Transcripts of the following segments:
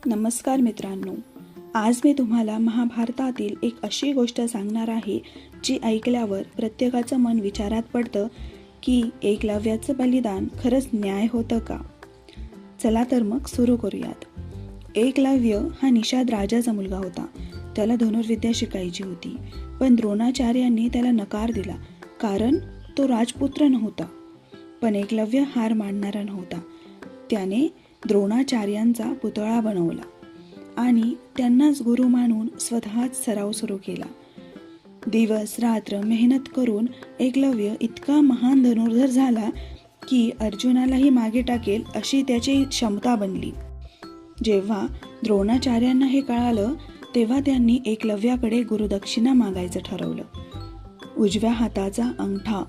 नमस्कार मित्रांनो, आज मी तुम्हाला महाभारतातील एक अशी गोष्ट सांगणार आहे जी ऐकल्यावर प्रत्येकाचं मन विचारात पडतं की एकलव्याचं बलिदान खरंच न्याय होतं का? चला तर मग सुरू करूयात. एकलव्य हा निषाद राजाचा मुलगा होता. त्याला धनुर्विद्या शिकायची होती, पण द्रोणाचार्यांनी त्याला नकार दिला कारण तो राजपुत्र नव्हता. पण एकलव्य हार मानणारा नव्हता. त्याने द्रोणाचार्यांचा पुतळा बनवला आणि त्यांनाच गुरु मानून स्वतःच सराव सुरू केला. दिवस रात्र मेहनत करून एकलव्य इतका महान धनुर्धर झाला की अर्जुनालाही मागे टाकेल अशी त्याची क्षमता बनली. जेव्हा द्रोणाचार्यांना हे कळालं तेव्हा त्यांनी एकलव्याकडे गुरुदक्षिणा मागायचं ठरवलं. उजव्या हाताचा अंगठा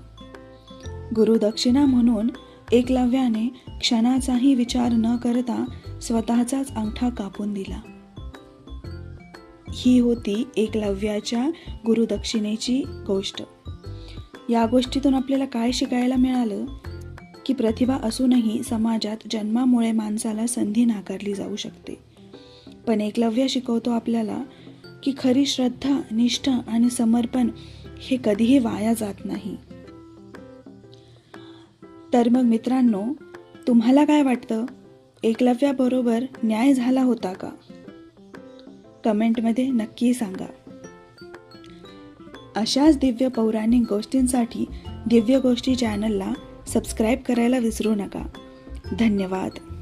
गुरुदक्षिणा म्हणून एकलव्याने क्षणाचाही विचार न करता स्वतःचाच अंगठा कापून दिला. ही होती एकलव्याच्या गुरुदक्षिणेची गोष्ट. या गोष्टीतून आपल्याला काय शिकायला मिळालं की प्रतिभा असूनही समाजात जन्मामुळे माणसाला संधी नाकारली जाऊ शकते. पण एकलव्य शिकवतो आपल्याला की खरी श्रद्धा, निष्ठा आणि समर्पण हे कधीही वाया जात नाही. तर मग मित्रांनो, तुम्हाला काय वाटतं, एकलव्याबरोबर न्याय झाला होता का? कमेंटमध्ये नक्की सांगा. अशाच दिव्य पौराणिक गोष्टींसाठी दिव्य गोष्टी चॅनलला सबस्क्राईब करायला विसरू नका. धन्यवाद.